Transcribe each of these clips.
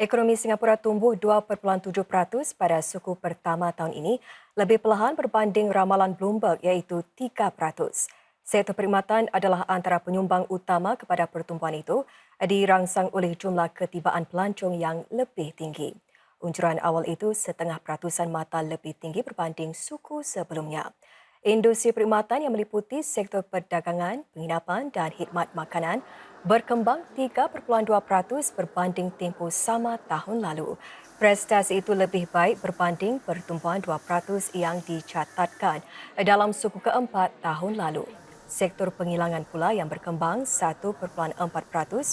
Ekonomi Singapura tumbuh 2.7% pada suku pertama tahun ini, lebih perlahan berbanding ramalan Bloomberg iaitu 3%. Sektor perkhidmatan adalah antara penyumbang utama kepada pertumbuhan itu, dirangsang oleh jumlah ketibaan pelancong yang lebih tinggi. Unjuran awal itu 0.5% mata lebih tinggi berbanding suku sebelumnya. Industri perkhidmatan yang meliputi sektor perdagangan, penginapan dan khidmat makanan berkembang 3.2% berbanding tempoh sama tahun lalu. Prestasi itu lebih baik berbanding pertumbuhan 2% yang dicatatkan dalam suku keempat tahun lalu. Sektor penghilangan pula yang berkembang 1.4%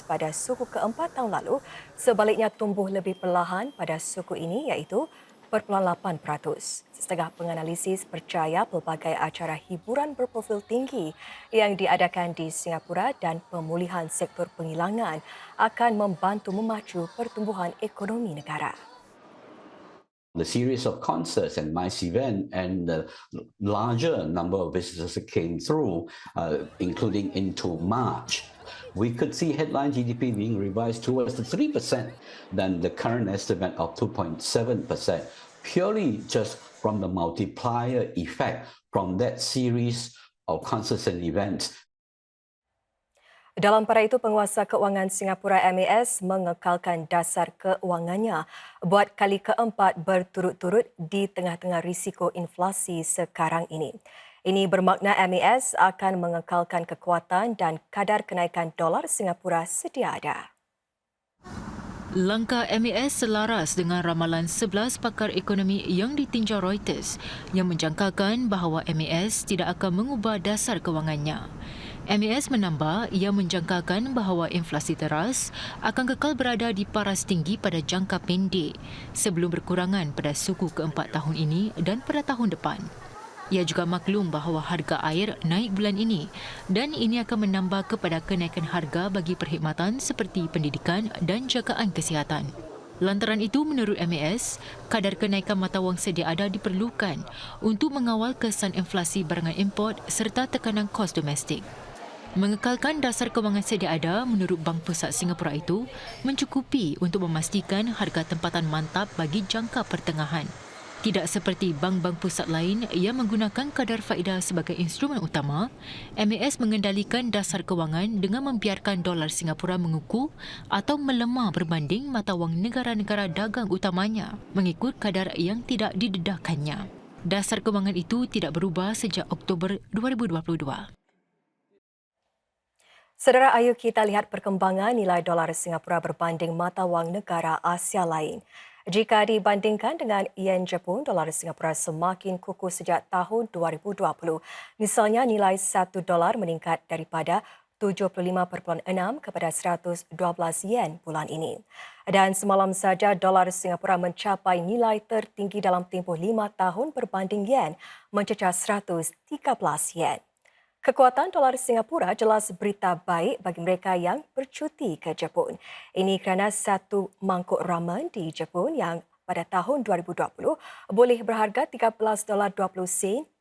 pada suku keempat tahun lalu, sebaliknya tumbuh lebih perlahan pada suku ini iaitu 0.8%. Setengah penganalisis percaya pelbagai acara hiburan berprofil tinggi yang diadakan di Singapura dan pemulihan sektor penghilangan akan membantu memacu pertumbuhan ekonomi negara. The series of concerts and MICE event and the larger number of visitors that came through, including into March, we could see headline GDP being revised towards the 3% than the current estimate of 2.7%, purely just from the multiplier effect from that series of concerts and events. Dalam pada itu, penguasa keuangan Singapura MAS mengekalkan dasar keuangannya buat kali keempat berturut-turut di tengah-tengah risiko inflasi sekarang ini. Ini bermakna MAS akan mengekalkan kekuatan dan kadar kenaikan dolar Singapura sedia ada. Langkah MAS selaras dengan ramalan 11 pakar ekonomi yang ditinjau Reuters yang menjangkakan bahawa MAS tidak akan mengubah dasar kewangannya. MAS menambah ia menjangkakan bahawa inflasi teras akan kekal berada di paras tinggi pada jangka pendek sebelum berkurangan pada suku keempat tahun ini dan pada tahun depan. Ia juga maklum bahawa harga air naik bulan ini dan ini akan menambah kepada kenaikan harga bagi perkhidmatan seperti pendidikan dan jagaan kesihatan. Lantaran itu, menurut MAS, kadar kenaikan mata wang sedia ada diperlukan untuk mengawal kesan inflasi barangan import serta tekanan kos domestik. Mengekalkan dasar kewangan sedia ada menurut Bank Pusat Singapura itu mencukupi untuk memastikan harga tempatan mantap bagi jangka pertengahan. Tidak seperti bank-bank pusat lain yang menggunakan kadar faedah sebagai instrumen utama, MAS mengendalikan dasar kewangan dengan membiarkan dolar Singapura mengukuh atau melemah berbanding mata wang negara-negara dagang utamanya mengikut kadar yang tidak didedahkannya. Dasar kewangan itu tidak berubah sejak Oktober 2022. Saudara, ayo kita lihat perkembangan nilai dolar Singapura berbanding mata wang negara Asia lain. Jika dibandingkan dengan yen Jepun, dolar Singapura semakin kukuh sejak tahun 2020. Misalnya, nilai $1 meningkat daripada 75.6 kepada 112 yen bulan ini. Dan semalam saja dolar Singapura mencapai nilai tertinggi dalam tempoh 5 tahun berbanding yen mencecah 113 yen. Kekuatan dolar Singapura jelas berita baik bagi mereka yang bercuti ke Jepun. Ini kerana satu mangkuk ramen di Jepun yang pada tahun 2020 boleh berharga $13.20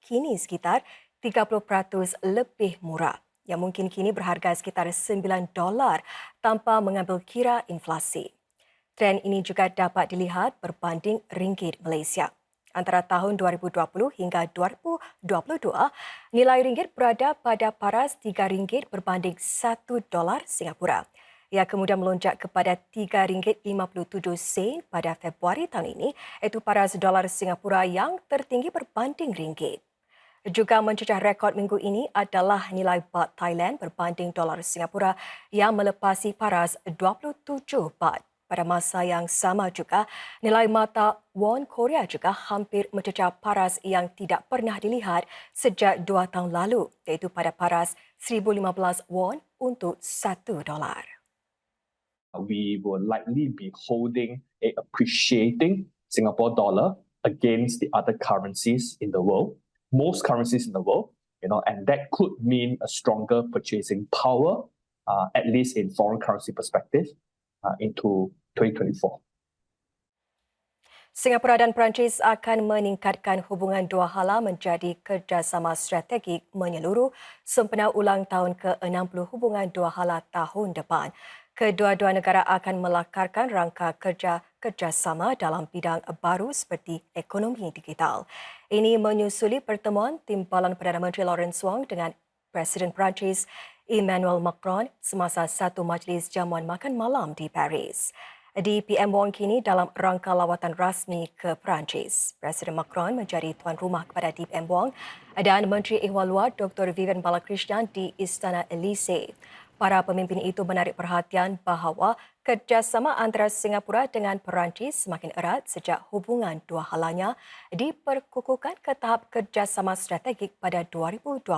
kini sekitar 30% lebih murah, yang mungkin kini berharga sekitar $9 tanpa mengambil kira inflasi. Tren ini juga dapat dilihat berbanding ringgit Malaysia. Antara tahun 2020 hingga 2022, nilai ringgit berada pada paras RM3 berbanding $1 Singapura. Ia kemudian melonjak kepada RM3.57 pada Februari tahun ini, iaitu paras dolar Singapura yang tertinggi berbanding ringgit. Juga mencecah rekod minggu ini adalah nilai baht Thailand berbanding dolar Singapura yang melepasi paras 27 baht. Pada masa yang sama juga, nilai mata won Korea juga hampir mencecah paras yang tidak pernah dilihat sejak 2 tahun lalu, iaitu pada paras 1015 won untuk $1. We will likely be holding a appreciating Singapore dollar against the other currencies in the world, most currencies in the world, and that could mean a stronger purchasing power, at least in foreign currency perspective, into 2024. Singapura dan Perancis akan meningkatkan hubungan dua hala menjadi kerjasama strategik menyeluruh sempena ulang tahun ke-60 hubungan dua hala tahun depan. Kedua-dua negara akan melakarkan rangka kerjasama dalam bidang baru seperti ekonomi digital. Ini menyusuli pertemuan timbalan Perdana Menteri Lawrence Wong dengan Presiden Perancis Emmanuel Macron semasa satu majlis jamuan makan malam di Paris. Di PM Wong kini dalam rangka lawatan rasmi ke Perancis. Presiden Macron menjadi tuan rumah kepada DPM Wong dan Menteri Ehwal Luar Dr. Vivian Balakrishnan di Istana Elysee. Para pemimpin itu menarik perhatian bahawa kerjasama antara Singapura dengan Perancis semakin erat sejak hubungan dua halanya diperkukuhkan ke tahap kerjasama strategik pada 2012.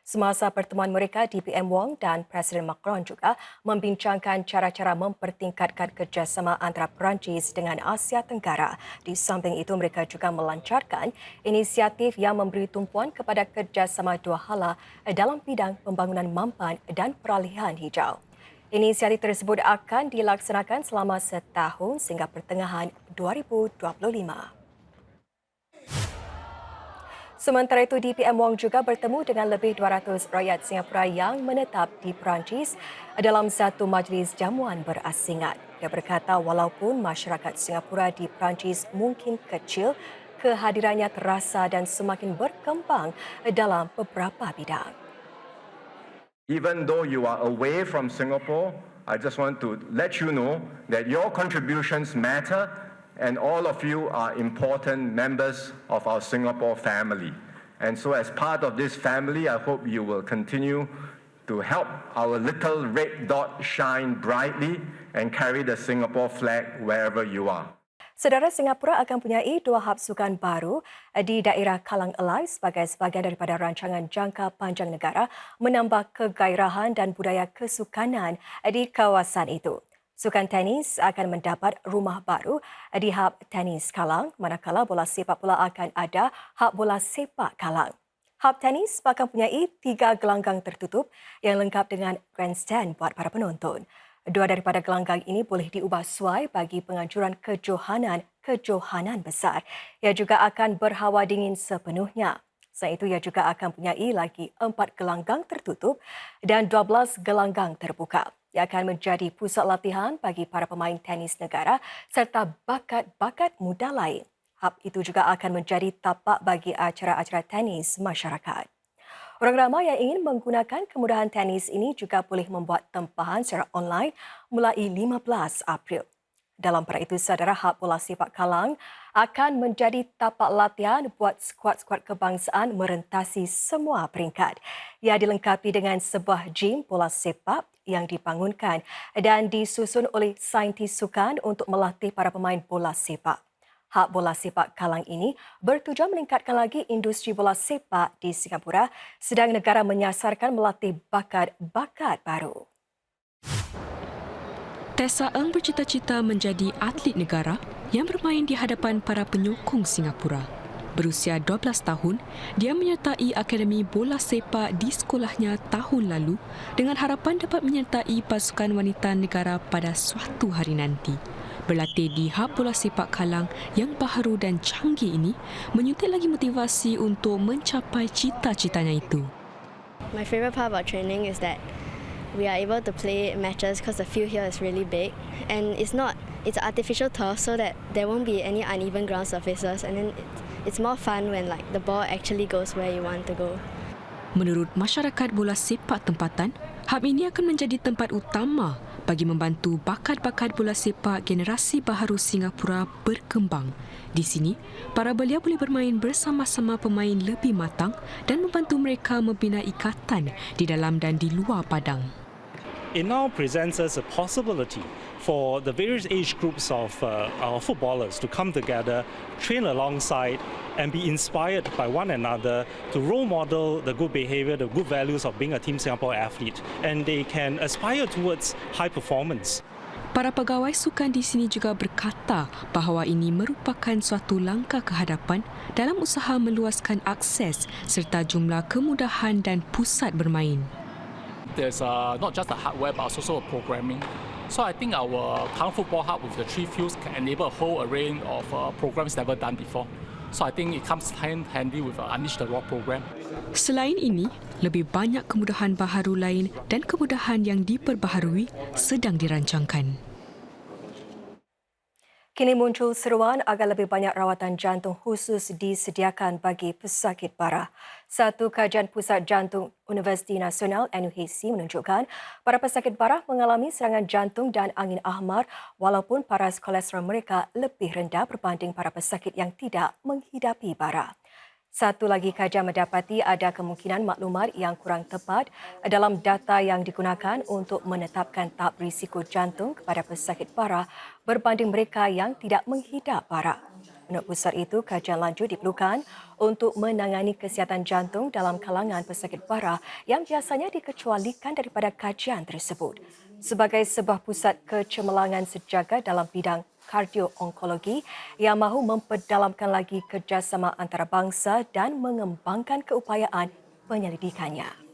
Semasa pertemuan mereka, DPM Wong dan Presiden Macron juga membincangkan cara-cara mempertingkatkan kerjasama antara Perancis dengan Asia Tenggara. Di samping itu, mereka juga melancarkan inisiatif yang memberi tumpuan kepada kerjasama dua hala dalam bidang pembangunan mampan dan peralihan hijau. Inisiatif tersebut akan dilaksanakan selama setahun sehingga pertengahan 2025. Sementara itu, DPM Wong juga bertemu dengan lebih 200 rakyat Singapura yang menetap di Perancis dalam satu majlis jamuan berasingan. Dia berkata walaupun masyarakat Singapura di Perancis mungkin kecil, kehadirannya terasa dan semakin berkembang dalam beberapa bidang. Even though you are away from Singapore, I just want to let you know that your contributions matter and all of you are important members of our Singapore family. And so as part of this family, I hope you will continue to help our little red dot shine brightly and carry the Singapore flag wherever you are. Saudara, Singapura akan mempunyai 2 hub sukan baru di daerah Kalang Elai sebagai sebahagian daripada rancangan jangka panjang negara menambah kegairahan dan budaya kesukanan di kawasan itu. Sukan tenis akan mendapat rumah baru di hub tenis Kalang, manakala bola sepak pula akan ada hub bola sepak Kalang. Hub tenis akan mempunyai 3 gelanggang tertutup yang lengkap dengan grandstand buat para penonton. 2 daripada gelanggang ini boleh diubah suai bagi penganjuran kejohanan besar. Ia juga akan berhawa dingin sepenuhnya. Selain itu, ia juga akan mempunyai lagi 4 gelanggang tertutup dan 12 gelanggang terbuka. Ia akan menjadi pusat latihan bagi para pemain tenis negara serta bakat-bakat muda lain. Hub itu juga akan menjadi tapak bagi acara-acara tenis masyarakat. Orang ramai yang ingin menggunakan kemudahan tenis ini juga boleh membuat tempahan secara online mulai 15 April. Dalam perkara itu, saudara, hub bola sepak Kalang akan menjadi tapak latihan buat skuad-skuad kebangsaan merentasi semua peringkat. Ia dilengkapi dengan sebuah gym bola sepak yang dibangunkan dan disusun oleh saintis sukan untuk melatih para pemain bola sepak. Hub bola sepak Kalang ini bertujuan meningkatkan lagi industri bola sepak di Singapura sedang negara menyasarkan melatih bakat-bakat baru. Tessa Ng bercita-cita menjadi atlet negara yang bermain di hadapan para penyokong Singapura. Berusia 12 tahun, dia menyertai Akademi Bola Sepak di sekolahnya tahun lalu dengan harapan dapat menyertai pasukan wanita negara pada suatu hari nanti. Berlatih di hub bola sepak Kalang yang baharu dan canggih ini menyuntik lagi motivasi untuk mencapai cita-citanya itu. My favourite part about training is that we are able to play matches because the field here is really big and it's artificial turf so that there won't be any uneven ground surfaces, and then it's more fun when like the ball actually goes where you want to go. Menurut masyarakat bola sepak tempatan, hub ini akan menjadi tempat utama bagi membantu bakat-bakat bola sepak generasi baharu Singapura berkembang. Di sini, para belia boleh bermain bersama-sama pemain lebih matang dan membantu mereka membina ikatan di dalam dan di luar padang. It now presents us a possibility for the various age groups of our footballers to come together, train alongside and be inspired by one another to role model the good behaviour, the good values of being a Team Singapore athlete, and they can aspire towards high performance. Para pegawai sukan di sini juga berkata bahawa ini merupakan suatu langkah ke hadapan dalam usaha meluaskan akses serta jumlah kemudahan dan pusat bermain. There's not just the hardware but also programming. So I think our current football hub with the 3 fields can enable a whole array of programs never done before. So I think it comes handy with Unleash the Raw program. Selain ini, lebih banyak kemudahan baharu lain dan kemudahan yang diperbaharui sedang dirancangkan. Kini muncul seruan agar lebih banyak rawatan jantung khusus disediakan bagi pesakit parah. Satu kajian Pusat Jantung Universiti Nasional NUHC menunjukkan para pesakit parah mengalami serangan jantung dan angin ahmar walaupun paras kolesterol mereka lebih rendah berbanding para pesakit yang tidak menghidapi bara. Satu lagi kajian mendapati ada kemungkinan maklumat yang kurang tepat dalam data yang digunakan untuk menetapkan tahap risiko jantung kepada pesakit parah berbanding mereka yang tidak menghidap bara. Menurut pusat itu, kajian lanjut diperlukan untuk menangani kesihatan jantung dalam kalangan pesakit parah yang biasanya dikecualikan daripada kajian tersebut. Sebagai sebuah pusat kecemerlangan sejagat dalam bidang kardio-onkologi yang mahu memperdalamkan lagi kerjasama antarabangsa dan mengembangkan keupayaan penyelidikannya.